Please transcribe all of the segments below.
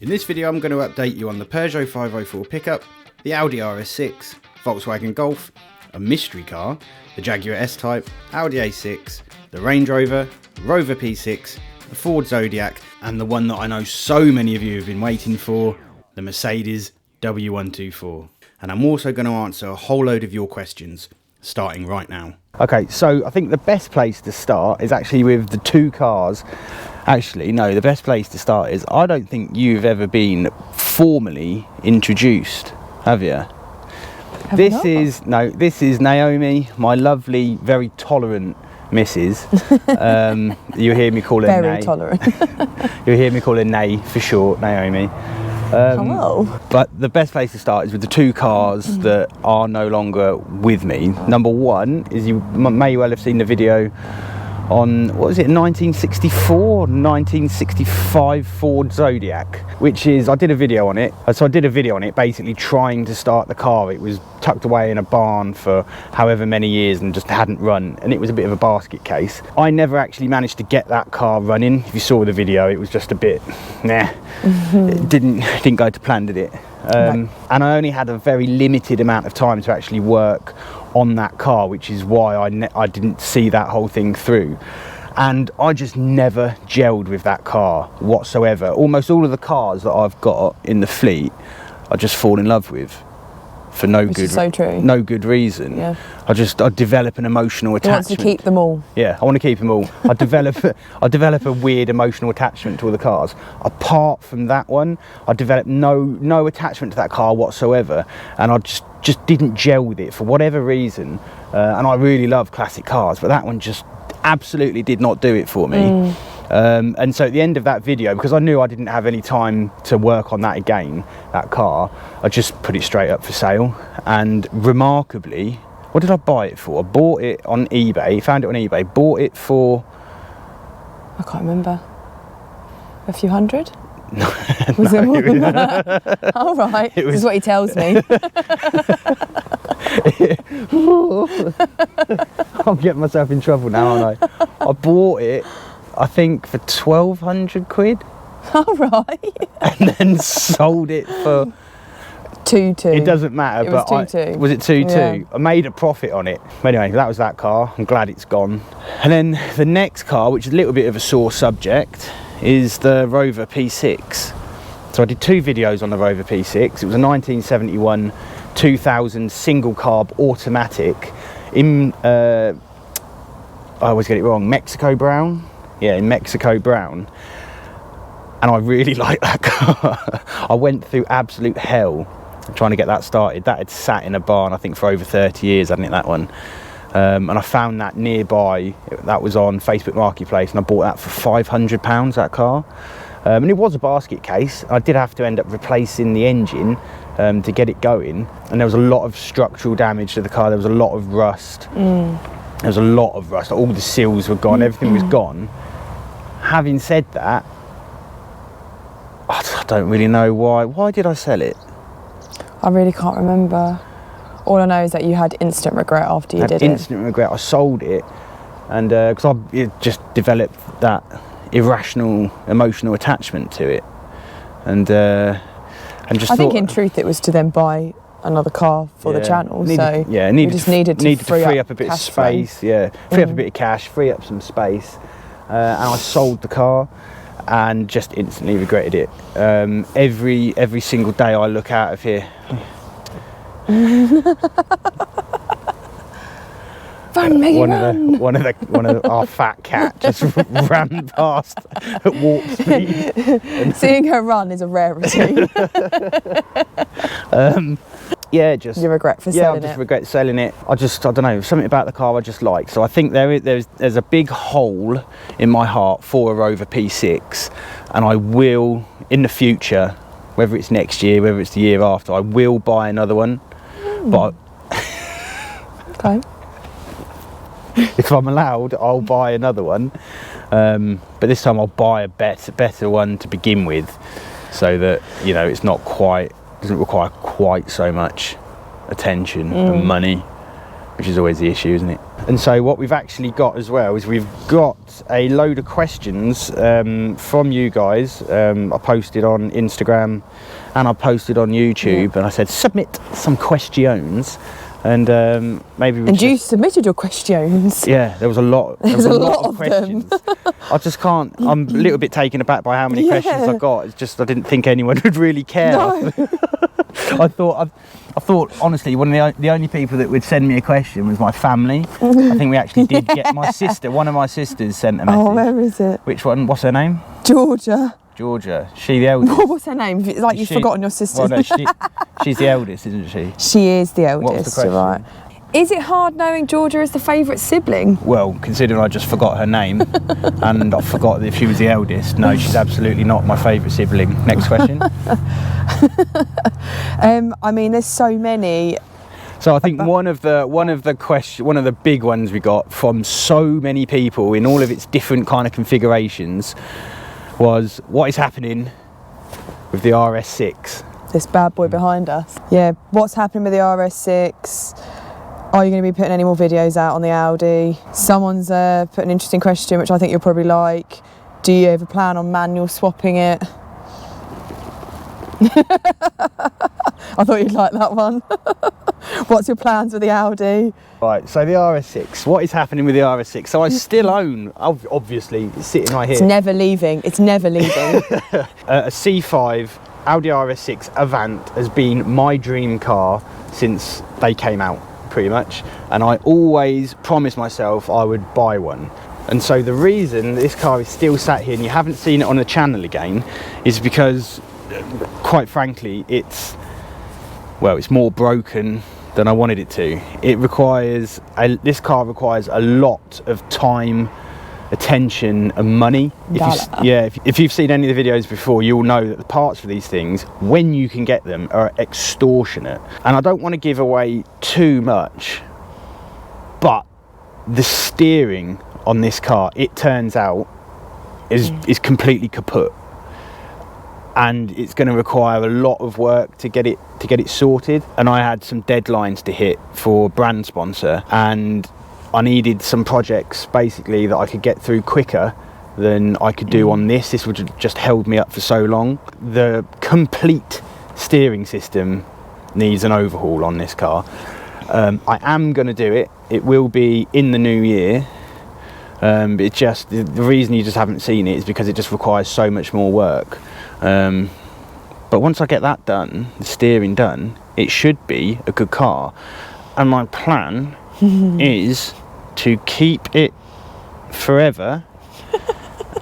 In this video I'm going to update you on the Peugeot 504 pickup, the Audi RS6, Volkswagen Golf, a mystery car, the Jaguar S-Type, Audi A6, the Range Rover, Rover P6, the Ford Zodiac, and the one that I know so many of you have been waiting for, the Mercedes W124. And I'm also going to answer a whole load of your questions, starting right now. Okay, so I think the best place to start is actually with the two cars. Actually, no, the best place to start is, I don't think you've ever been formally introduced, have you? This is Naomi, my lovely, very tolerant missus. You hear me call her Very Nay. tolerant. You hear me call her Nay for short, Naomi. Hello. But the best place to start is with the two cars that are no longer with me. Number one is, you may well have seen the video on, what was it, 1964, 1965 Ford Zodiac, which is, I did a video on it. So I did a video on it basically trying to start the car. It was tucked away in a barn for however many years and just hadn't run, and it was a bit of a basket case. I never actually managed to get that car running. If you saw the video, it was just a bit, It didn't go to plan, did it? And I only had a very limited amount of time to actually work on that car, which is why I didn't see that whole thing through. And I just never gelled with that car whatsoever. Almost all of the cars that I've got in the fleet I just fall in love with for no good reason. Yeah. I develop an emotional attachment. He wants to keep them all. Yeah, I want to keep them all. I develop a weird emotional attachment to all the cars. Apart from that one, I developed no attachment to that car whatsoever, and I just didn't gel with it for whatever reason. And I really love classic cars, but that one just absolutely did not do it for me. And so at the end of that video, because I knew I didn't have any time to work on that again, that car, I just put it straight up for sale. And remarkably, what did I buy it for? I bought it on eBay, found it on eBay, bought it for... I can't remember. A few hundred? Was it more than that? All right, this is what he tells me. I'm getting myself in trouble now, aren't I? I bought it, I think, for 1,200 quid. All right. And then sold it for... 2.2. It doesn't matter, but 2.2. Was it 2.2? Yeah. I made a profit on it. But anyway, that was that car. I'm glad it's gone. And then the next car, which is a little bit of a sore subject, is the Rover P6. So I did two videos on the Rover P6. It was a 1971 2000 single carb automatic in, I always get it wrong, Mexico brown. Yeah, in Mexico brown. And I really like that car. I went through absolute hell trying to get that started. That had sat in a barn, I think, for over 30 years, hadn't it, that one? And I found that nearby. That was on Facebook Marketplace, and I bought that for £500, that car. And it was a basket case. I did have to end up replacing the engine to get it going. And there was a lot of structural damage to the car. There was a lot of rust. There was a lot of rust. All the seals were gone. Everything was gone. Having said that, I don't really know why. Why did I sell it? I really can't remember. All I know is that you had instant regret after you did it. Instant regret. I sold it, and because I just developed that irrational emotional attachment to it, and just. I think in truth it was to then buy another car for the channel. Needed to free up a bit of space. Yeah, free up a bit of cash, free up some space, and I sold the car. And just instantly regretted it. Every single day I look out of here. Run, Maggie, run! One of our fat cat just ran past at warp speed. Seeing her run is a rarity. Yeah, just you regret for selling it. Yeah, I just regret selling it. I don't know, something about the car I just like. So I think there's a big hole in my heart for a Rover P6, and I will, in the future, whether it's next year, whether it's the year after, I will buy another one. But okay. If I'm allowed, I'll buy another one. But this time I'll buy a better one to begin with, so that, you know, it's not quite, doesn't require quite so much attention and money, which is always the issue, isn't it? And so what we've actually got as well is we've got a load of questions from you guys. I posted on Instagram and I posted on YouTube, and I said submit some questions. And maybe we you submitted your questions. Yeah, there was a lot. There was a lot of questions. I just can't. I'm a little bit taken aback by how many questions I got. It's just I didn't think anyone would really care. No. I thought honestly, one of the only people that would send me a question was my family. I think we actually did get my sister. One of my sisters sent a message. Oh, where is it? Which one? What's her name? Georgia. She the eldest. What's her name? Like you've forgotten your sister. Well, no, she's the eldest, isn't she? She is the eldest. What was the question? Right. Is it hard knowing Georgia is the favourite sibling? Well, considering I just forgot her name and I forgot if she was the eldest, no, she's absolutely not my favourite sibling. Next question. I mean, there's so many. So I think one of the big ones we got from so many people in all of its different kind of configurations was what is happening with the RS6. This bad boy behind us. Yeah, what's happening with the RS6? Are you going to be putting any more videos out on the Audi? Someone's put an interesting question, which I think you'll probably like. Do you ever plan on manual swapping it? I thought you'd like that one. What's your plans with the Audi? Right, so the RS6. What is happening with the RS6? So I still own, obviously, it's sitting right here. It's never leaving. It's never leaving. A C5 Audi RS6 Avant has been my dream car since they came out, pretty much. And I always promised myself I would buy one. And so the reason this car is still sat here and you haven't seen it on the channel again is because, quite frankly, it's more broken than I wanted it to. This car requires a lot of time, attention and money. If you've seen any of the videos before, you'll know that the parts for these things, when you can get them, are extortionate. And I don't want to give away too much, but the steering on this car, it turns out, is completely kaput. And it's going to require a lot of work to get it sorted. And I had some deadlines to hit for brand sponsor, and I needed some projects basically that I could get through quicker than I could do on this. This would have just held me up for so long. The complete steering system needs an overhaul on this car. I am going to do it. It will be in the new year. It's just the reason you just haven't seen it is because it just requires so much more work. But once I get that done, the steering done, it should be a good car. And my plan is to keep it forever.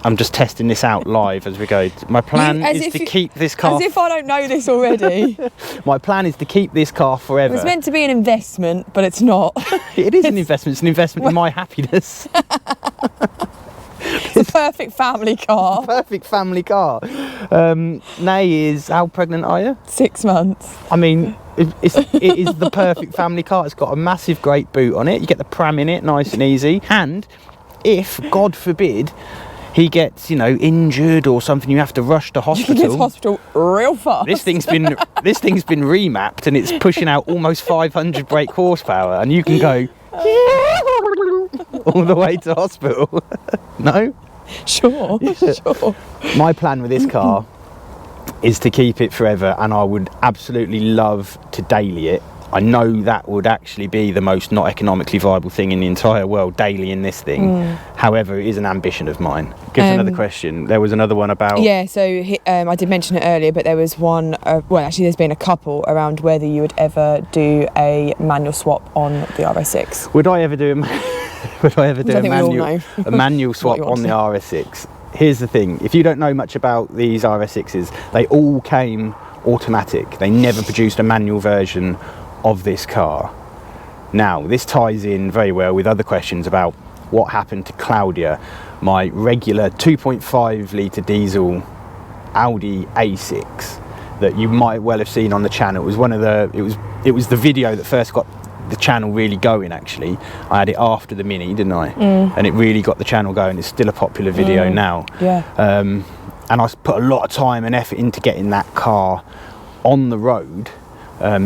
I'm just testing this out live as we go. My plan is to keep this car... As if I don't know this already. My plan is to keep this car forever. It's meant to be an investment, but it's not. It is an investment. It's an investment in my happiness. It's the perfect family car. Perfect family car. Nay is... How pregnant are you? 6 months. I mean, it is the perfect family car. It's got a massive great boot on it. You get the pram in it, nice and easy. And if, God forbid, he gets, injured or something, you have to rush to hospital. You can get to hospital real fast. This thing's been remapped and it's pushing out almost 500 brake horsepower, and you can go all the way to hospital. No? Sure. My plan with this car is to keep it forever, and I would absolutely love to daily it. I know that would actually be the most not economically viable thing in the entire world, daily in this thing. However, it is an ambition of mine. Give us another question. There was another one about... Yeah, so I did mention it earlier, but there was one... well, actually, there's been a couple around whether you would ever do a manual swap on the RS6. Would I ever do a manual swap on the RS6? Here's the thing. If you don't know much about these RS6s, they all came automatic. They never produced a manual version of this car. Now, this ties in very well with other questions about what happened to Claudia, my regular 2.5 litre diesel Audi A6 that you might well have seen on the channel. It was it was the video that first got the channel really going. Actually, I had it after the Mini, didn't I? And it really got the channel going. It's still a popular video now. Yeah. And I put a lot of time and effort into getting that car on the road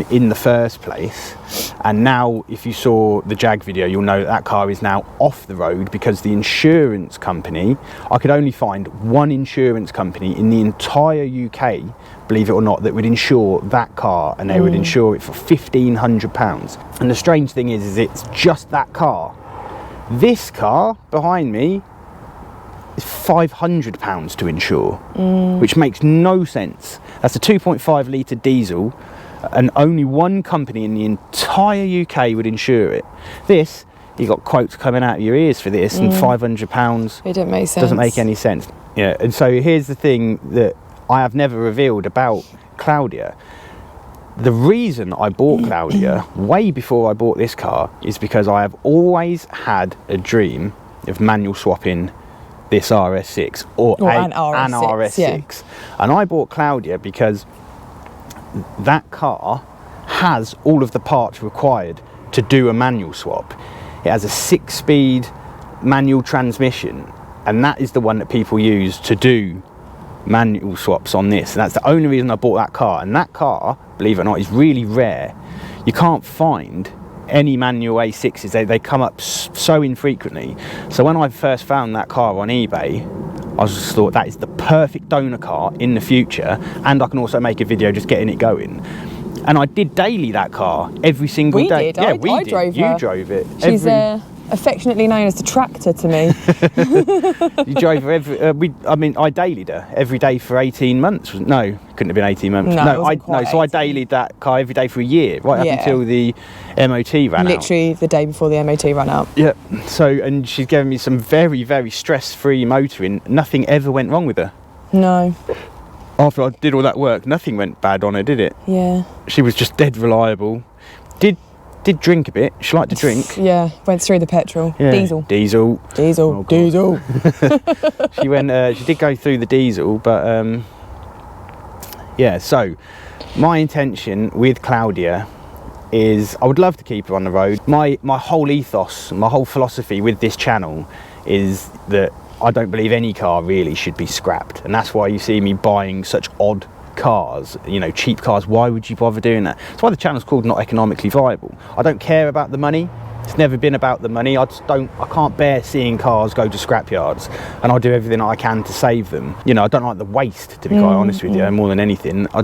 in the first place, And now if you saw the Jag video, you'll know that car is now off the road because the insurance company, I could only find one insurance company in the entire UK, believe it or not, that would insure that car, and they would insure it for £1,500. And the strange thing is it's just that car. This car behind me is £500 to insure, which makes no sense. That's a 2.5 litre diesel, and only one company in the entire UK would insure it. This, you got quotes coming out of your ears for this, and £500. It didn't make sense. Doesn't make any sense. Yeah, and so here's the thing that I have never revealed about Claudia. The reason I bought Claudia way before I bought this car is because I have always had a dream of manual swapping this RS6 or an RS6. Yeah. And I bought Claudia because that car has all of the parts required to do a manual swap. It has a 6-speed manual transmission, and that is the one that people use to do manual swaps on this, and that's the only reason I bought that car. And that car, believe it or not, is really rare. You can't find any manual A6s. They come up so infrequently. So when I first found that car on eBay, I just thought that is the perfect donor car in the future, and I can also make a video just getting it going. And I did daily that car every single day. Yeah, I drove her. You drove it. She's affectionately known as the tractor to me. You drove her I dailied her every day for 18 months. No, couldn't have been 18 months. So I dailied that car every day for a year, right up until the MOT ran out. Literally the day before the MOT ran out. Yeah. So, and she's given me some very, very stress-free motoring. Nothing ever went wrong with her. No. After I did all that work, nothing went bad on her, did it? Yeah. She was just dead reliable. Did drink a bit. She liked to drink. Yeah, went through the petrol. Yeah. Diesel. Oh, diesel. She did go through the diesel, but yeah. So my intention with Claudia is I would love to keep her on the road. My whole ethos, my whole philosophy with this channel is that I don't believe any car really should be scrapped, and that's why you see me buying such odd cars, you know, cheap cars. Why would you bother doing that? That's why the channel's called Not Economically Viable. I don't care about the money. It's never been about the money. I can't bear seeing cars go to scrapyards, and I'll do everything I can to save them. You know, I don't like the waste, to be quite honest with you, more than anything. I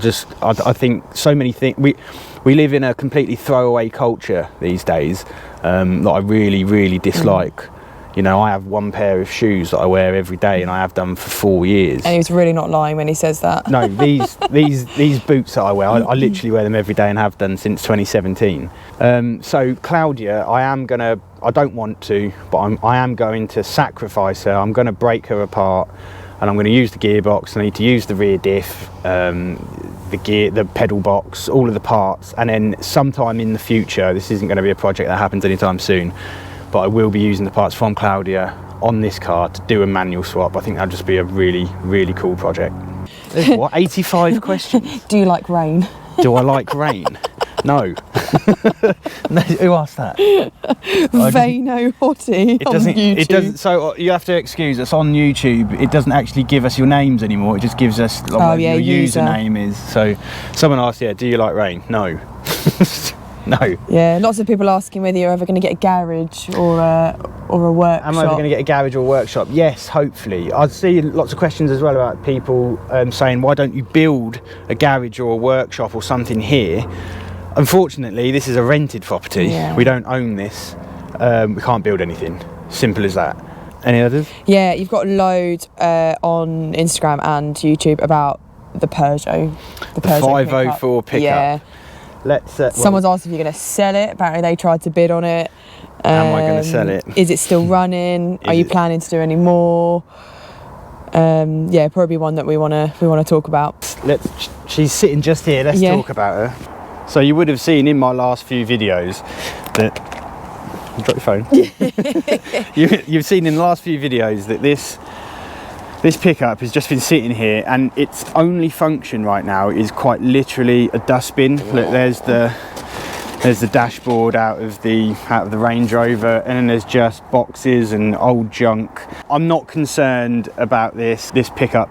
think so many things, we live in a completely throwaway culture these days that I really, really dislike. You know, I have one pair of shoes that I wear every day, and I have done for 4 years. And he was really not lying when he says that. No, these boots that I wear, I literally wear them every day and have done since 2017. So Claudia, I don't want to, but I am going to sacrifice her. I'm going to break her apart, and I'm going to use the gearbox. I need to use the rear diff, the pedal box, all of the parts, and then sometime in the future, this isn't going to be a project that happens anytime soon, but I will be using the parts from Claudia on this car to do a manual swap. I think that'd just be a really, really cool project. There's what, 85 questions? Do you like rain? Do I like rain? No. No, who asked that? Vano Hottie on YouTube. It doesn't. So you have to excuse us, on YouTube. It doesn't actually give us your names anymore. It just gives us what your username is. So someone asked, do you like rain? No. No. Yeah, lots of people asking whether you're ever going to get a garage or a workshop. Am I ever going to get a garage or a workshop? Yes, hopefully. I see lots of questions as well about people saying, why don't you build a garage or a workshop or something here? Unfortunately, this is a rented property. Yeah. We don't own this. We can't build anything. Simple as that. Any others? Yeah, you've got loads on Instagram and YouTube about the Peugeot. The Peugeot 504 pickup. Yeah. Someone's asked if you're going to sell it. Apparently they tried to bid on it. Am I going to sell it? Is it still running? Are you planning to do any more? Yeah, probably one that we want to talk about. She's sitting just here. Let's talk about her. So you would have seen in my last few videos that drop your phone. You've seen in the last few videos that this pickup has just been sitting here, and its only function right now is quite literally a dustbin. Look, there's the dashboard out of the Range Rover, and then there's just boxes and old junk. I'm not concerned about this. This pickup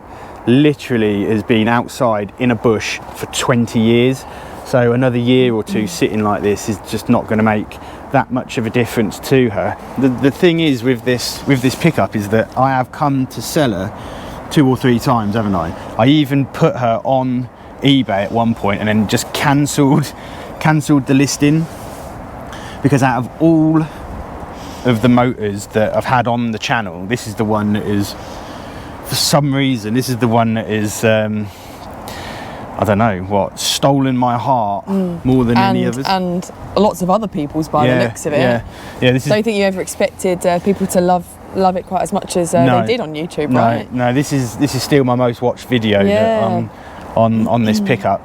literally has been outside in a bush for 20 years. So another year or two sitting like this is just not going to make that much of a difference to her. The thing is with this pickup is that I have come to sell her 2 or 3 times, haven't I? I even put her on eBay at one point and then just cancelled the listing, because out of all of the motors that I've had on the channel, this is the one that is, for some reason, this is the one that is I don't know what, stolen my heart more than any others. And lots of other people's by the looks of it. Yeah. This is, don't think you ever expected people to love it quite as much as they did on YouTube, right? No, this is still my most watched video that, on this pickup.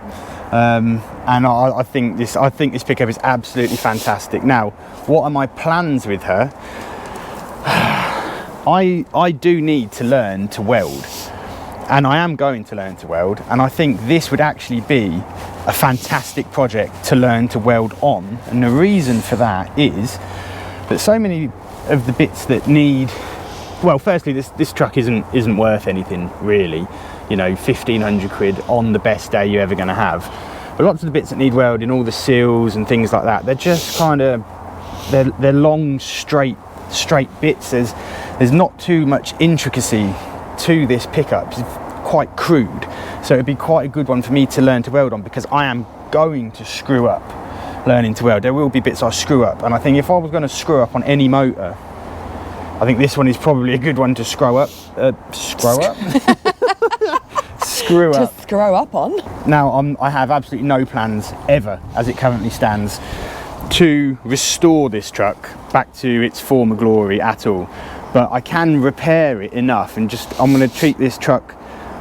And I think this pickup is absolutely fantastic. Now, what are my plans with her? I do need to learn to weld, and I am going to learn to weld, and I think this would actually be a fantastic project to learn to weld on. And the reason for that is that so many of the bits that need, well, firstly, this truck isn't worth anything really, you know, 1,500 quid on the best day you're ever going to have. But lots of the bits that need welding, all the seals and things like that, they're just kind of, they're long straight bits. There's not too much intricacy to this pickup. It's quite crude, so it'd be quite a good one for me to learn to weld on, because I am going to screw up learning to weld. There will be bits I screw up, and I think if I was going to screw up on any motor, I think this one is probably a good one to screw up. Screw up. Just screw up on. Now, I have absolutely no plans ever, as it currently stands, to restore this truck back to its former glory at all. But I can repair it enough, and I'm going to treat this truck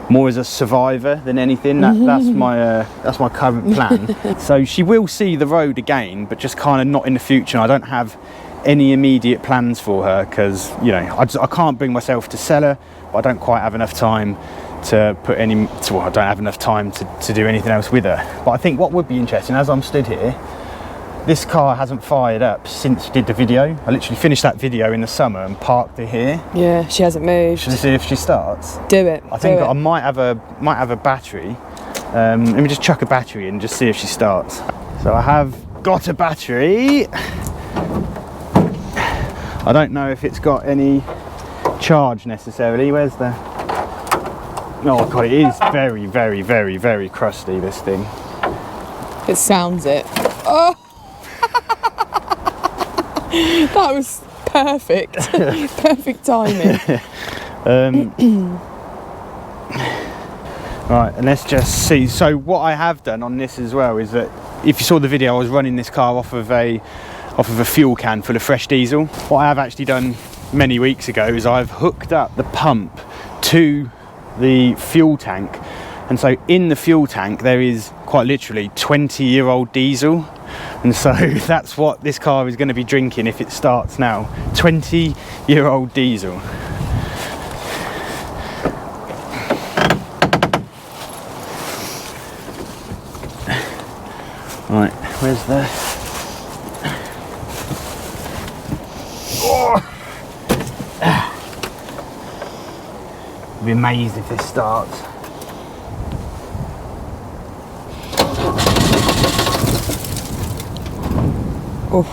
more as a survivor than anything. That's my current plan. So she will see the road again, but just kind of not in the future. I don't have any immediate plans for her, because, you know, I can't bring myself to sell her, but I don't quite have enough time to put any, well, I don't have enough time to do anything else with her. But I think what would be interesting, as I'm stood here, this car hasn't fired up since we did the video. I literally finished that video in the summer and parked it here. Yeah, she hasn't moved. Should I see if she starts? Do it. I think I might have a battery. Let me just chuck a battery in and just see if she starts. So I have got a battery. I don't know if it's got any charge necessarily. Where's the... Oh god, it is very, very, very, very crusty, this thing. It sounds it. Oh! That was perfect. Perfect timing. Right, and let's just see. So what I have done on this as well is that, if you saw the video, I was running this car off of a fuel can full of fresh diesel. What I have actually done many weeks ago is I've hooked up the pump to the fuel tank, and so in the fuel tank there is quite literally 20-year-old diesel, and so that's what this car is going to be drinking if it starts now. 20-year-old diesel. Right, where's the... Oh. I'll be amazed if this starts. Oh.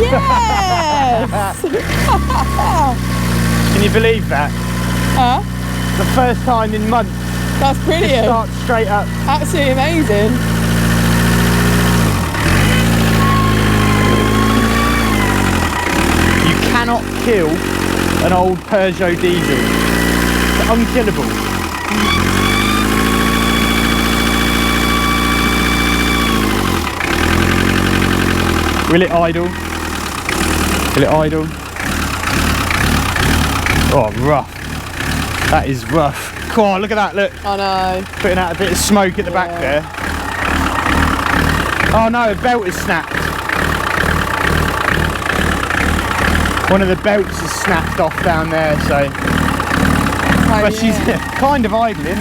Yes! Can you believe that? Huh? The first time in months. That's brilliant. It starts straight up. Absolutely amazing. You cannot kill an old Peugeot diesel. It's unkillable. Will it idle? Will it idle? Oh, rough. That is rough. Oh, look at that, look. I know. Putting out a bit of smoke at the back there. Oh no, the belt is snapped. One of the belts is snapped off down there, so... Oh, but she's kind of idling.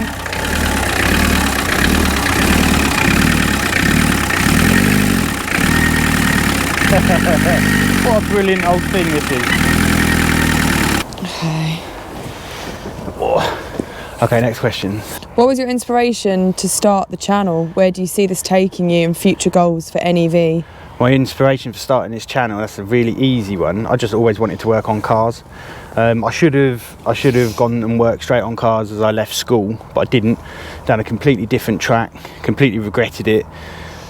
What a brilliant old thing this is. Okay. Oh. Okay, next question. What was your inspiration to start the channel? Where do you see this taking you and future goals for NEV? My inspiration for starting this channel, that's a really easy one. I just always wanted to work on cars. I should have gone and worked straight on cars as I left school, but I didn't. Down a completely different track, completely regretted it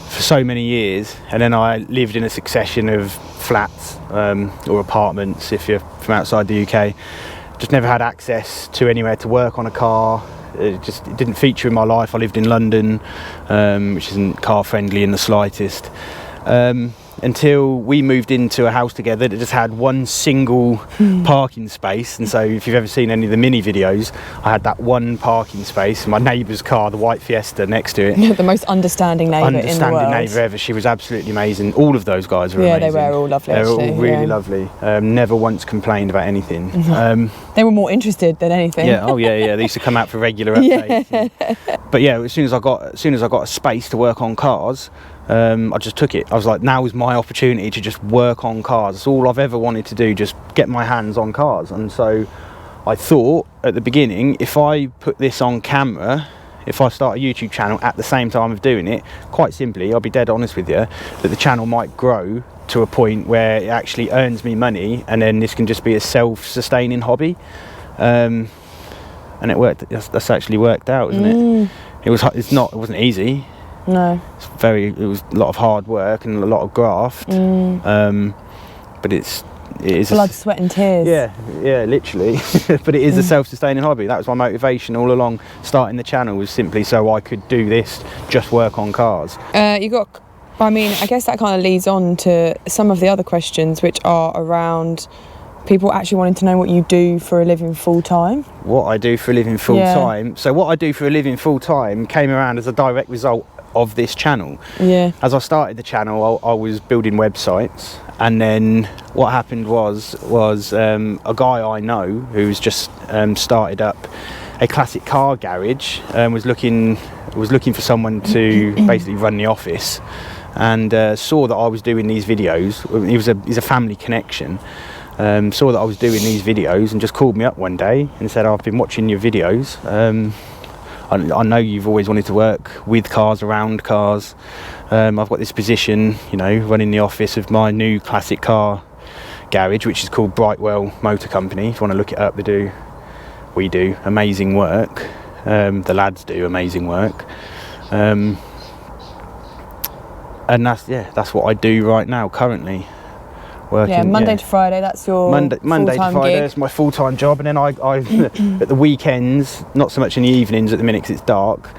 for so many years. And then I lived in a succession of flats or apartments if you're from outside the UK. Just never had access to anywhere to work on a car. It didn't feature in my life. I lived in London, which isn't car friendly in the slightest. Until we moved into a house together that just had one single parking space. And so if you've ever seen any of the mini videos, I had that one parking space, my neighbour's car, the white Fiesta next to it. The most understanding neighbour in the world. Understanding neighbour ever. She was absolutely amazing. All of those guys were amazing. Yeah, they were all lovely. They were actually, all really lovely. Never once complained about anything. They were more interested than anything. Yeah, oh yeah. They used to come out for regular updates. But yeah, as soon as I got a space to work on cars, I just took it. I was like, now is my opportunity to just work on cars. That's all I've ever wanted to do, just get my hands on cars. And so I thought at the beginning, if I put this on camera, if I start a YouTube channel at the same time of doing it, quite simply, I'll be dead honest with you, that the channel might grow to a point where it actually earns me money, and then this can just be a self-sustaining hobby. And it worked. That's actually worked out, isn't it? It wasn't easy. No. It was a lot of hard work and a lot of graft. But it is blood, sweat and tears. Yeah, literally. But it is a self-sustaining hobby. That was my motivation all along. Starting the channel was simply so I could do this, just work on cars. I guess that kind of leads on to some of the other questions, which are around people actually wanting to know what you do for a living full time. What I do for a living full time. So what I do for a living full time came around as a direct result of this channel. Yeah. As I started the channel, I was building websites, and then what happened was a guy I know who's just started up a classic car garage, was looking for someone to basically run the office, and saw that I was doing these videos. He's a family connection. Saw that I was doing these videos and just called me up one day and said, I've been watching your videos. I know you've always wanted to work with cars, around cars. I've got this position, running the office of my new classic car garage, which is called Brightwell Motor Company. If you want to look it up, we do amazing work. The lads do amazing work. And that's what I do right now currently. Working, Monday to Friday, that's your Monday to Friday, gig. that's my full-time job. And then I at the weekends, not so much in the evenings at the minute because it's dark,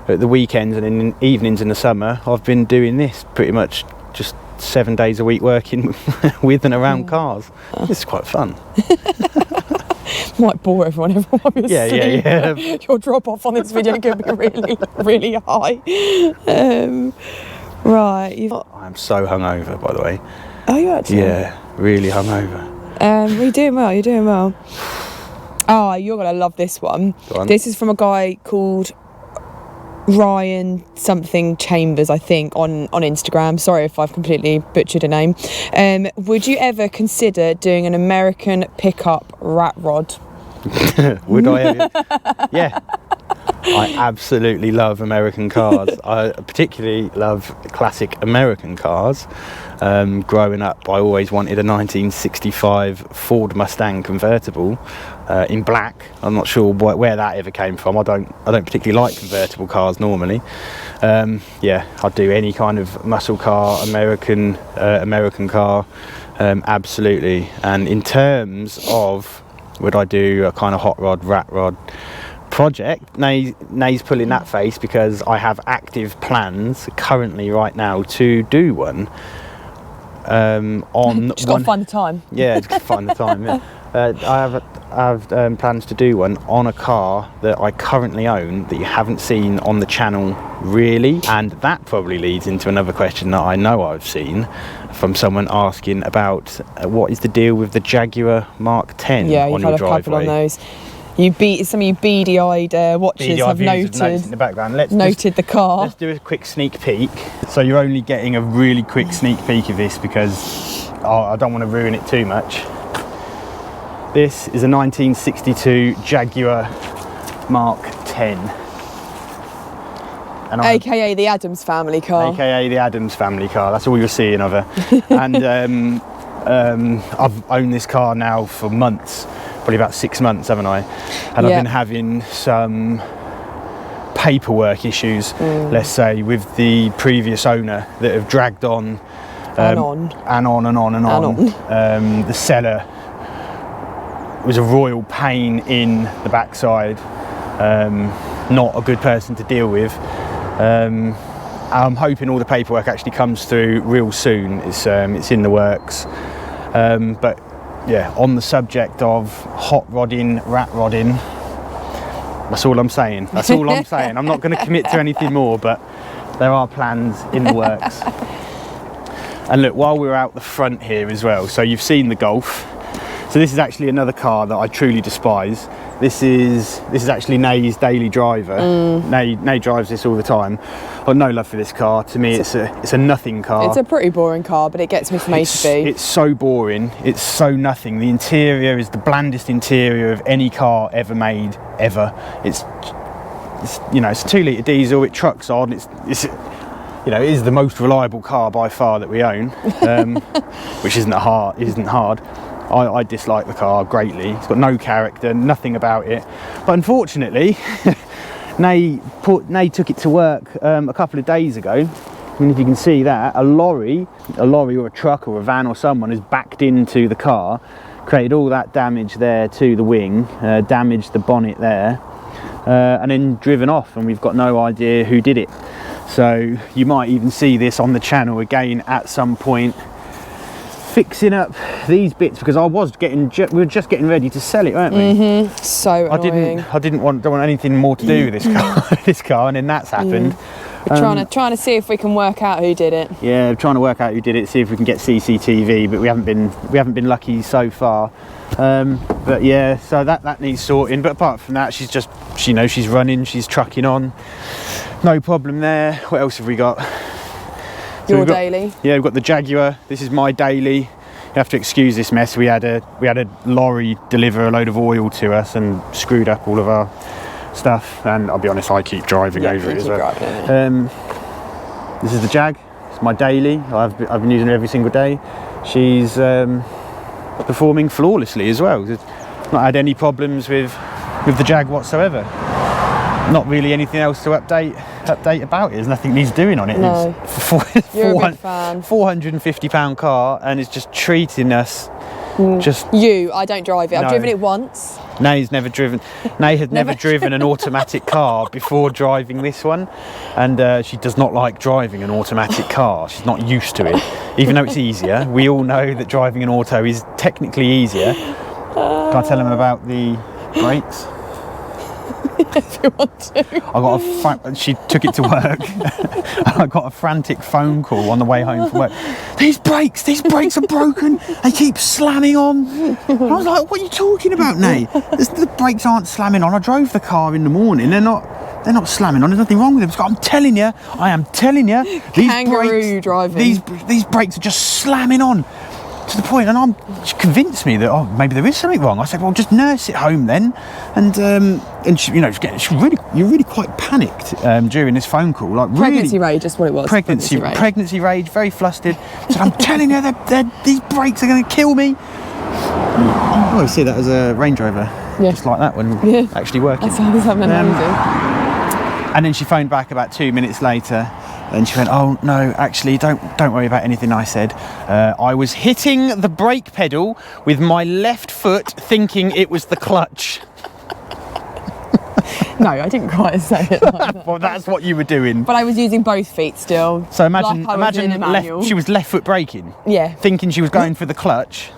at the weekends and in the evenings in the summer, I've been doing this pretty much just 7 days a week, working with and around cars. It's quite fun. Might bore everyone, obviously. Yeah. Your drop-off on this video could be really, really high. Right. I'm so hungover, by the way. Oh, you actually? Yeah, really hungover. You're doing well. Oh, you're going to love this one. Go on. This is from a guy called Ryan something Chambers, I think, on Instagram. Sorry if I've completely butchered a name. Would you ever consider doing an American pickup rat rod? Would I ever? Yeah. I absolutely love American cars. I particularly love classic American cars. Growing up, I always wanted a 1965 Ford Mustang convertible in black. I'm not sure where that ever came from. I don't particularly like convertible cars normally. I'd do any kind of muscle car, American car, absolutely. And in terms of would I do a kind of hot rod, rat rod project, Nay's pulling that face because I have active plans currently right now to do one. Just got to find the time. Yeah, just got to find the time. Yeah. I have plans to do one on a car that I currently own that you haven't seen on the channel really, and that probably leads into another question that I know I've seen from someone asking about what is the deal with the Jaguar Mark 10 Yeah, on you've your had a driveway. couple on those. Some of you beady-eyed watchers have noted in the background. the car. Let's do a quick sneak peek. So you're only getting a really quick sneak peek of this because I don't want to ruin it too much. This is a 1962 Jaguar Mark 10. And AKA the Addams family car. AKA the Addams family car. That's all you're seeing of her. And I've owned this car now for months, probably about 6 months, haven't I? And I've been having some paperwork issues, let's say, with the previous owner that have dragged on. And on. The seller was a royal pain in the backside. Not a good person to deal with. I'm hoping all the paperwork actually comes through real soon. It's in the works. But yeah, on the subject of hot rodding, rat rodding, that's all I'm saying. That's all I'm saying. I'm not going to commit to anything more, but there are plans in the works. And look, while we're out the front here as well, so you've seen the Golf. So this is actually another car that I truly despise. This is actually Nay's daily driver. Nay drives this all the time. I've got no love for this car. To me, it's a nothing car. It's a pretty boring car, but it gets me from A to B. It's so boring. It's so nothing. The interior is the blandest interior of any car ever made, ever. It's you know, it's a 2 litre diesel. It trucks on. It's you know, it is the most reliable car by far that we own, which isn't hard. I dislike the car greatly. It's got no character, nothing about it. But unfortunately, Nay took it to work a couple of days ago. And if you can see that, a lorry or a truck or a van or someone has backed into the car, created all that damage there to the wing, damaged the bonnet there, and then driven off. And we've got no idea who did it. So you might even see this on the channel again at some point, fixing up these bits, because we were just getting ready to sell it, weren't we? So annoying. I don't want anything more to do with this car, and then that's happened. We're trying to see if we can work out who did it. Yeah, trying to work out who did it, see if we can get CCTV, but we haven't been lucky so far. But yeah, so that needs sorting. But apart from that, she's running, she's trucking on, no problem there. What else have we got? Your daily? Yeah, we've got the Jaguar. This is my daily. You have to excuse this mess. We had a lorry deliver a load of oil to us and screwed up all of our stuff. And I'll be honest, I keep driving over it as well. This is the Jag. It's my daily. I've been using it every single day. She's performing flawlessly as well. Not had any problems with the Jag whatsoever. Not really anything else to update about it. There's nothing needs doing on it. No. It's You're a big fan. £450 car, and it's just treating us just. I don't drive it. No. I've driven it once. Nay had never driven an automatic car before driving this one, and she does not like driving an automatic car. She's not used to it, even though it's easier. We all know that driving an auto is technically easier. Can I tell them about the brakes? If you want to. She took it to work. I got a frantic phone call on the way home from work. These brakes are broken. They keep slamming on. I was like, what are you talking about, Nay? The brakes aren't slamming on. I drove the car in the morning. They're not slamming on. There's nothing wrong with them. I am telling you, these Kangaroo driving. These brakes are just slamming on. To the point, and she convinced me that maybe there is something wrong. I said, well, just nurse it home then, and she, you're really quite panicked during this phone call, like Pregnancy really, rage, just what it was. Pregnancy rage, very flustered. I said, I'm telling you, these brakes are going to kill me. Oh, you see that as a Range Rover, just like that one, actually working. That sounds amazing. And then she phoned back about 2 minutes later. And she went, oh no, actually don't worry about anything I said. I was hitting the brake pedal with my left foot thinking it was the clutch. No, I didn't quite say it like that. Well, that's what you were doing. But I was using both feet still. So imagine she was left foot braking. Yeah. Thinking she was going for the clutch.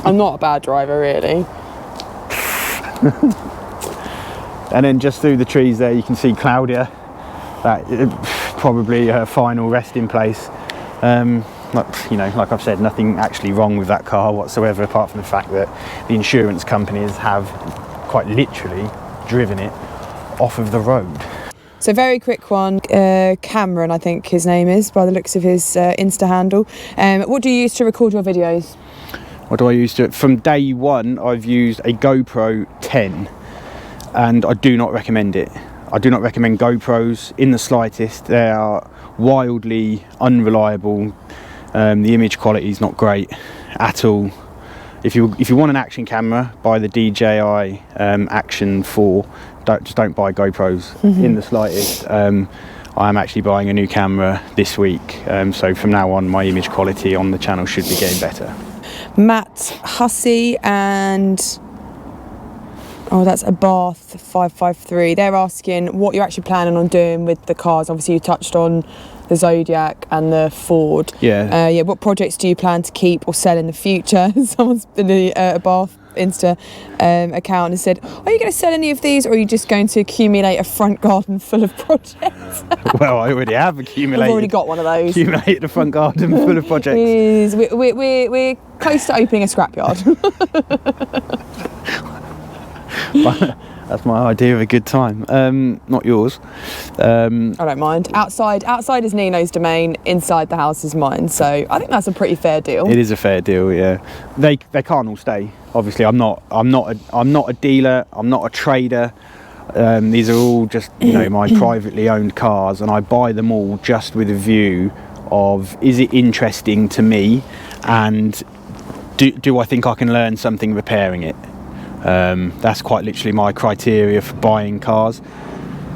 I'm not a bad driver, really. And then just through the trees there, you can see Claudia. That probably her final resting place. Like I've said, nothing actually wrong with that car whatsoever, apart from the fact that the insurance companies have quite literally driven it off of the road. So very quick one, Cameron, I think his name is, by the looks of his Insta handle. What do you use to record your videos? What do I use to it? From day one, I've used a GoPro 10, and I do not recommend it. I do not recommend GoPros in the slightest. They are wildly unreliable. The image quality is not great at all. If you want an action camera, buy the DJI Action 4. Just don't buy GoPros in the slightest. I am actually buying a new camera this week, so from now on my image quality on the channel should be getting better. Matt Hussey and that's a Bath 553. They're asking what you're actually planning on doing with the cars. Obviously you touched on the Zodiac and the Ford. Yeah. What projects do you plan to keep or sell in the future? Someone's been a Bath Insta account and said, are you going to sell any of these, or are you just going to accumulate a front garden full of projects? Well, I already have accumulated. I've already got one of those. Accumulated a front garden full of projects. We're close to opening a scrapyard. That's my idea of a good time. Not yours. I don't mind. Outside is Nino's domain. Inside the house is mine. So I think that's a pretty fair deal. It is a fair deal. Yeah. They can't all stay. Obviously, I'm not a dealer. I'm not a trader. These are all just my privately owned cars, and I buy them all just with a view of, is it interesting to me, and do I think I can learn something repairing it? That's quite literally my criteria for buying cars.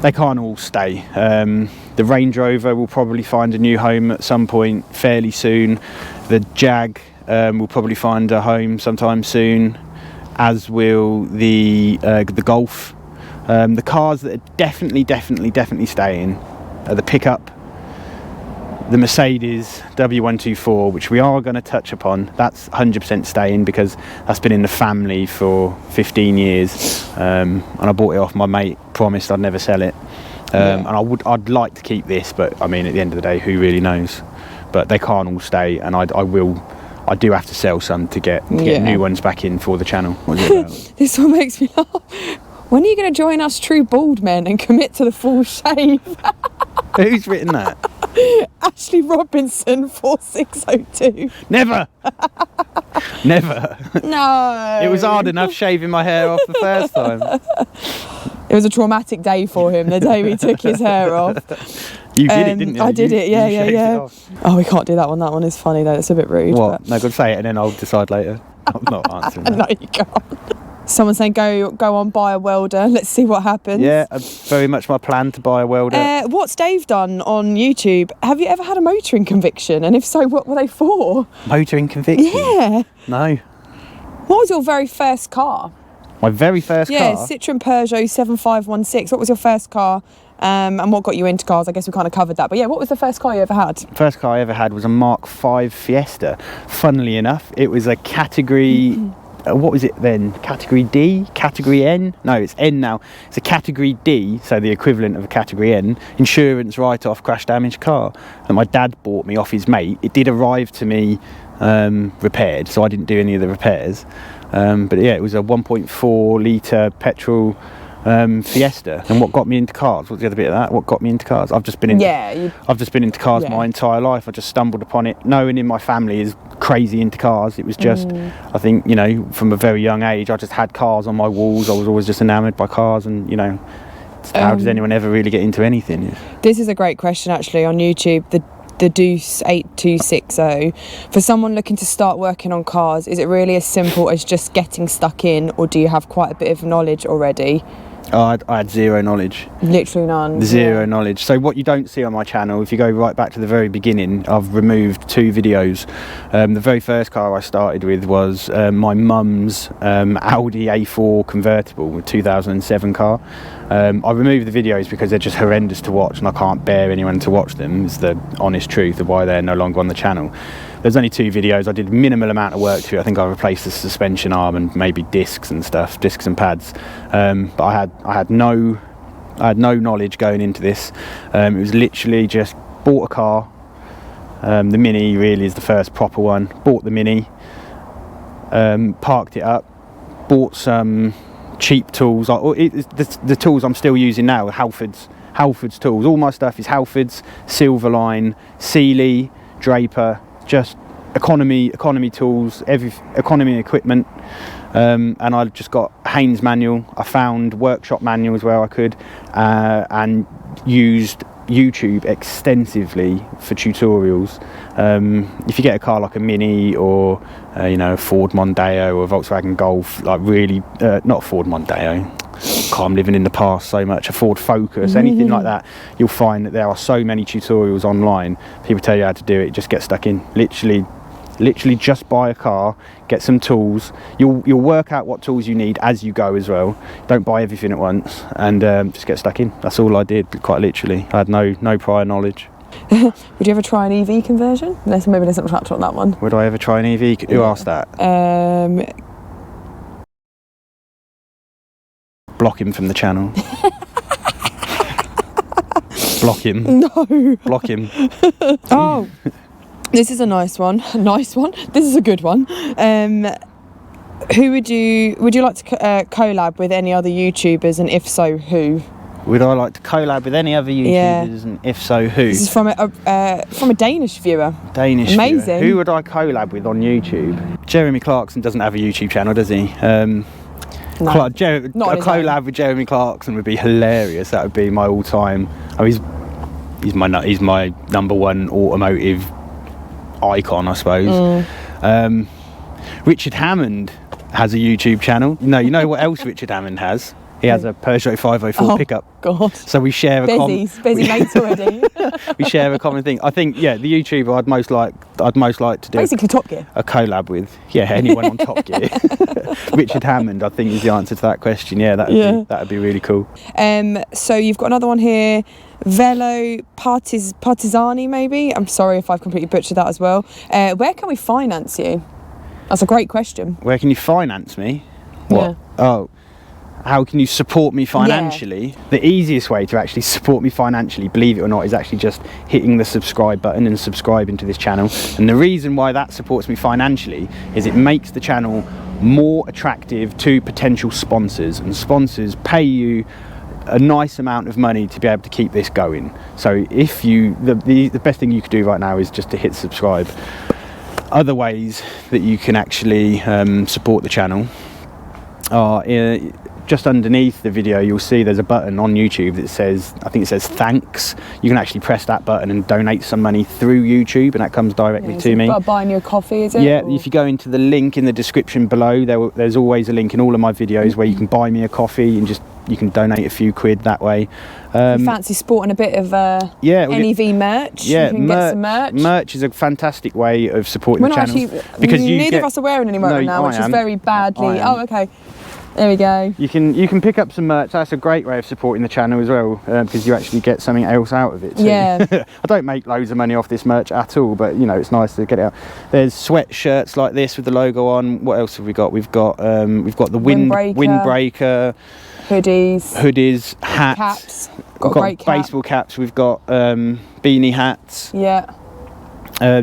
They can't all stay. The Range Rover will probably find a new home at some point fairly soon. The Jag will probably find a home sometime soon, as will the Golf. The cars that are definitely staying are the pickup, the Mercedes W124, which we are going to touch upon. That's 100% staying because that's been in the family for 15 years, and I bought it off my mate, promised I'd never sell it. And I'd like to keep this, but I mean, at the end of the day, who really knows? But they can't all stay, and I do have to sell some to get new ones back in for the channel. What's it about? This one makes me laugh. When are you going to join us true bald men and commit to the full shave? Who's written that? Ashley Robinson 4602. Never. Never. No. It was hard enough shaving my hair off the first time. It was a traumatic day for him, the day we took his hair off. You did it, didn't you? I did it, yeah. It Oh, we can't do that one. That one is funny though. It's a bit rude. What? But... No, go say it and then I'll decide later. I'm not answering that. No, you can't. Someone's saying go on, buy a welder. Let's see what happens. Yeah, very much my plan to buy a welder. What's Dave done on YouTube? Have you ever had a motoring conviction? And if so, what were they for? Motoring conviction? Yeah. No. What was your very first car? My very first car? Yeah, Citroen Peugeot 7516. What was your first car? And what got you into cars? I guess we kind of covered that. But yeah, what was the first car you ever had? First car I ever had was a Mark V Fiesta. Funnily enough, it was a category... what was it then? Category D? Category N? No, it's N now. It's a Category D, so the equivalent of a Category N, insurance write-off crash damage car. And my dad bought me off his mate. It did arrive to me repaired, so I didn't do any of the repairs. But yeah, it was a 1.4 litre petrol Fiesta. And what got me into cars? What's the other bit of that? What got me into cars? I've just been into cars my entire life. I just stumbled upon it. No one in my family is crazy into cars. It was just, I think, from a very young age, I just had cars on my walls. I was always just enamoured by cars, and how does anyone ever really get into anything? This is a great question actually on YouTube. The Deuce 8260. For someone looking to start working on cars, is it really as simple as just getting stuck in, or do you have quite a bit of knowledge already? I had zero knowledge. Literally none. Zero knowledge. So what you don't see on my channel, if you go right back to the very beginning, I've removed 2 videos. The very first car I started with was my mum's Audi A4 convertible, a 2007 car. I removed the videos because they're just horrendous to watch, and I can't bear anyone to watch them. It's the honest truth of why they're no longer on the channel. There's only 2 videos. I did minimal amount of work to it. I think I replaced the suspension arm and maybe discs and pads. But I had no knowledge going into this. It was literally just bought a car. The Mini really is the first proper one. Bought the Mini, parked it up, bought some cheap tools. The tools I'm still using now are Halford's tools. All my stuff is Halford's, Silverline, Sealy, Draper. Just economy tools, economy equipment, and I just got Haynes manual. I found workshop manuals where I could, and used YouTube extensively for tutorials. If you get a car like a Mini or a Ford Mondeo or a Volkswagen Golf, like really not Ford Mondeo, God, I'm living in the past so much, a Ford Focus, anything like that, you'll find that there are so many tutorials online. People tell you how to do it, just get stuck in. Literally just buy a car, get some tools. You'll work out what tools you need as you go as well. Don't buy everything at once, and just get stuck in. That's all I did, quite literally. I had no prior knowledge. Would you ever try an EV conversion? Maybe there's not touch on that one. Would I ever try an EV? Who asked that? Block him from the channel. Block him. No. Block him. Oh, this is a nice one. This is a good one. Who would you like to collab with? Any other YouTubers, and if so, who? Would I like to collab with any other YouTubers, and if so, who? This is from a Danish viewer. Danish Amazing. Viewer. Who would I collab with on YouTube? Jeremy Clarkson doesn't have a YouTube channel, does he? No, a collab with Jeremy Clarkson would be hilarious. That would be my all-time. Oh, he's my number one automotive icon, I suppose. Richard Hammond has a YouTube channel. No, you know what else Richard Hammond has? He has a Peugeot 504 pickup. God. So we share a busy mates already. We share a common thing. I think, the YouTuber I'd most like to do basically Top Gear. A collab with. Yeah, anyone on Top Gear. Richard Hammond, I think, is the answer to that question. Yeah, that'd be really cool. So you've got another one here. Velo Partisani, maybe. I'm sorry if I've completely butchered that as well. Where can we finance you? That's a great question. Where can you finance me? What? Yeah. Oh. How can you support me financially? Yeah. The easiest way to actually support me financially, believe it or not, is actually just hitting the subscribe button and subscribing to this channel. And the reason why that supports me financially is it makes the channel more attractive to potential sponsors, and sponsors pay you a nice amount of money to be able to keep this going. So if you, the best thing you could do right now is just to hit subscribe. Other ways that you can actually support the channel are just underneath the video. You'll see there's a button on YouTube that says, I think it says thanks. You can actually press that button and donate some money through YouTube, and that comes directly to me. Buying you a coffee, is it? Yeah, if you go into the link in the description below, there's always a link in all of my videos where you can buy me a coffee, and you can donate a few quid that way. If you fancy sporting a bit of NEV merch, you can get some merch. Merch is a fantastic way of supporting the channel. Because neither of us are wearing any merch now, which is very badly. Oh, okay. There we go. You can pick up some merch. That's a great way of supporting the channel as well, because you actually get something else out of it too. Yeah. I don't make loads of money off this merch at all, but it's nice to get it out. There's sweatshirts like this with the logo on. What else have we got? We've got the windbreaker, hoodies, hats, caps. We've got baseball caps. We've got beanie hats. Yeah.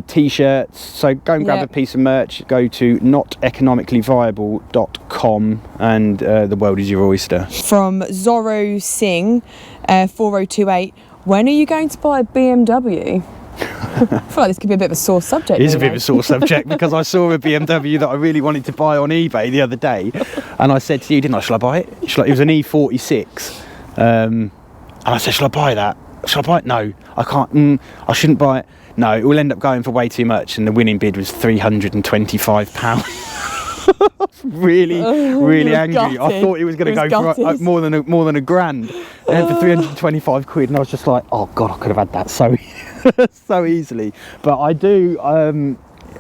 T-shirts. So go and grab a piece of merch. Go to noteconomicallyviable.com, and the world is your oyster. From Zorro Singh 4028, when are you going to buy a BMW? I feel like this could be a bit of a sore subject. It is a bit of a sore subject, because I saw a BMW that I really wanted to buy on eBay the other day, and I said to you, didn't I, shall I buy it? It was an E46, and I said, shall I buy that? Shall I buy it? No, I can't. I shouldn't buy it. No, it will end up going for way too much, and the winning bid was £325. really angry. Gutted. I thought it was going to go for more than a grand, and for 325 quid, and I was just like, oh god, I could have had that so so easily. But I do.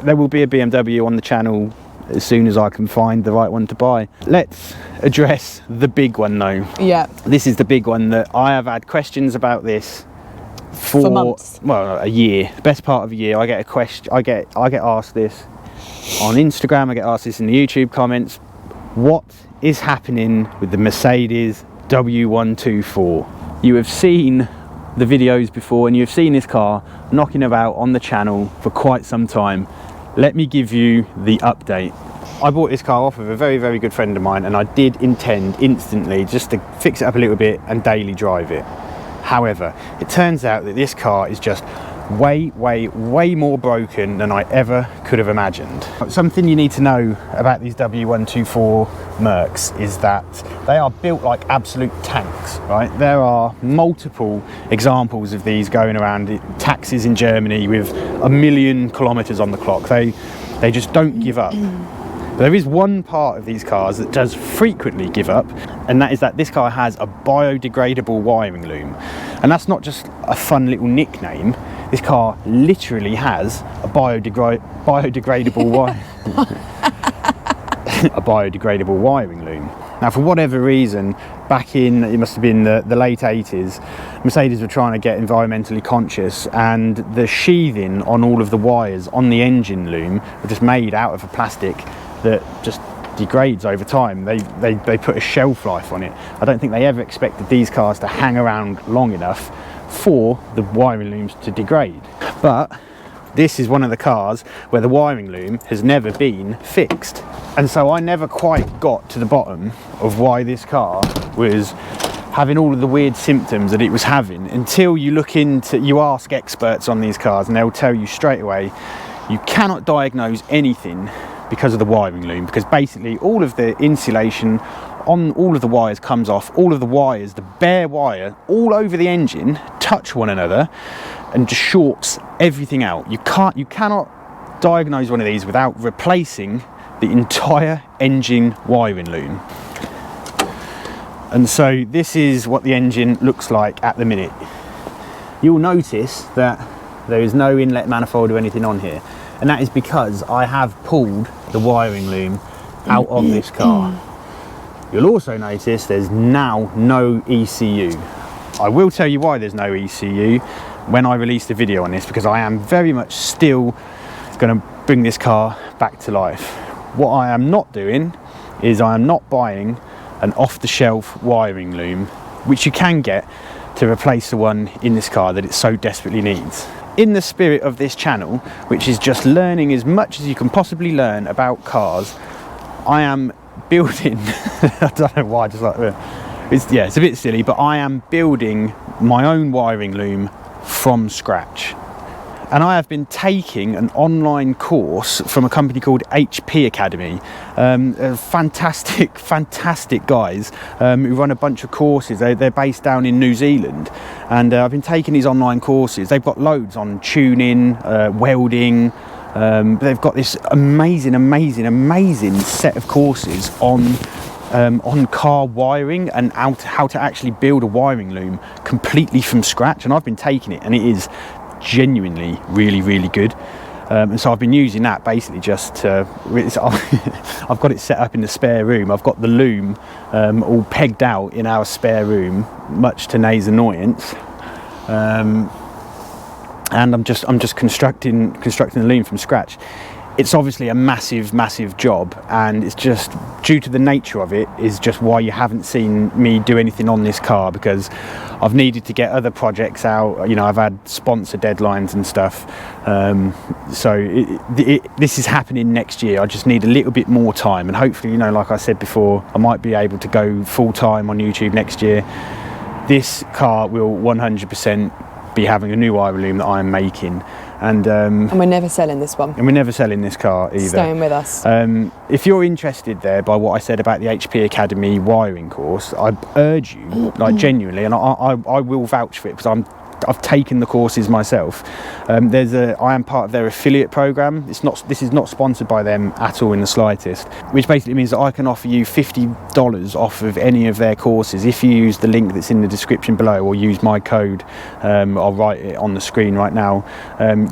There will be a BMW on the channel as soon as I can find the right one to buy. Let's address the big one though. Yeah. This is the big one that I have had questions about this for months. Well, a year. The best part of a year. I get a question. I get asked this on Instagram. I get asked this in the YouTube comments. What is happening with the Mercedes W124? You have seen the videos before, and you've seen this car knocking about on the channel for quite some time. Let me give you the update. I bought this car off of a very, very good friend of mine, and I did intend instantly just to fix it up a little bit and daily drive it. However, it turns out that this car is just way more broken than I ever could have imagined. Something you need to know about these W124 Mercs is that they are built like absolute tanks, right? There are multiple examples of these going around taxis in Germany with 1,000,000 kilometers on the clock. They just don't give up. There is one part of these cars that does frequently give up, and that is that this car has a biodegradable wiring loom. And that's not just a fun little nickname. This car literally has a biodegradable wiring loom. Now, for whatever reason, back in, it must have been the late 80s, Mercedes were trying to get environmentally conscious, and the sheathing on all of the wires on the engine loom were just made out of a plastic that just degrades over time. They put a shelf life on it. I don't think they ever expected these cars to hang around long enough for the wiring looms to degrade. But this is one of the cars where the wiring loom has never been fixed. And so I never quite got to the bottom of why this car was having all of the weird symptoms that it was having until you ask experts on these cars, and they'll tell you straight away you cannot diagnose anything because of the wiring loom, because basically all of the insulation on all of the wires comes off. All of the wires, the bare wire all over the engine, touch one another and just shorts everything out. You cannot diagnose one of these without replacing the entire engine wiring loom. And so this is what the engine looks like at the minute. You'll notice that there is no inlet manifold or anything on here, and that is because I have pulled the wiring loom out of this car. You'll also notice there's now no ECU. I will tell you why there's no ECU when I release the video on this, because I am very much still going to bring this car back to life. What I am not doing is I am not buying an off-the-shelf wiring loom, which you can get to replace the one in this car that it so desperately needs. In the spirit of this channel, which is just learning as much as you can possibly learn about cars, I am building I don't know why, just like it's a bit silly, but I am building my own wiring loom from scratch. And I have been taking an online course from a company called HP Academy. Fantastic guys who run a bunch of courses. They're based down in New Zealand, and I've been taking these online courses. They've got loads on tuning, welding. They've got this amazing set of courses on car wiring and how to actually build a wiring loom completely from scratch. And I've been taking it, and it is genuinely really good. And so I've been using that basically just to I've got it set up in the spare room. I've got the loom all pegged out in our spare room, much to Nay's annoyance, and I'm just constructing the loom from scratch. It's obviously a massive job, and it's just due to the nature of it is just why you haven't seen me do anything on this car, because I've needed to get other projects out. You know, I've had sponsor deadlines and stuff, so this is happening next year. I just need a little bit more time, and hopefully, you know, like I said before, I might be able to go full time on YouTube next year. This car will 100% be having a new wiring loom that I'm making. And we're never selling this one. And we're never selling this car either. Staying with us. If you're interested there by what I said about the HP Academy wiring course, I urge you, like genuinely, and I will vouch for it because I've taken the courses myself. I am part of their affiliate program. This is not sponsored by them at all in the slightest, which basically means that I can offer you $50 off of any of their courses if you use the link that's in the description below, or use my code. I'll write it on the screen right now.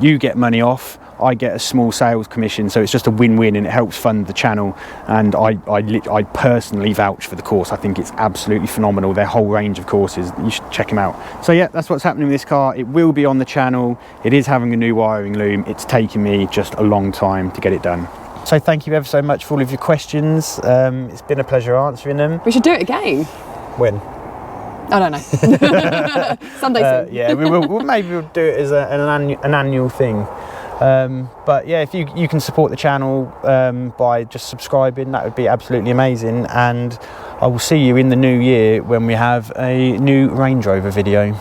You get money off, I get a small sales commission, so it's just a win-win, and it helps fund the channel. And I personally vouch for the course. I think it's absolutely phenomenal, their whole range of courses. You should check them out. So yeah, that's what's happening with this car. It will be on the channel. It is having a new wiring loom. It's taken me just a long time to get it done. So thank you ever so much for all of your questions. It's been a pleasure answering them. We should do it again. When? I don't know. Someday soon. Yeah, maybe we'll do it as an annual thing. But yeah, if you can support the channel by just subscribing, that would be absolutely amazing. And I will see you in the new year when we have a new Range Rover video.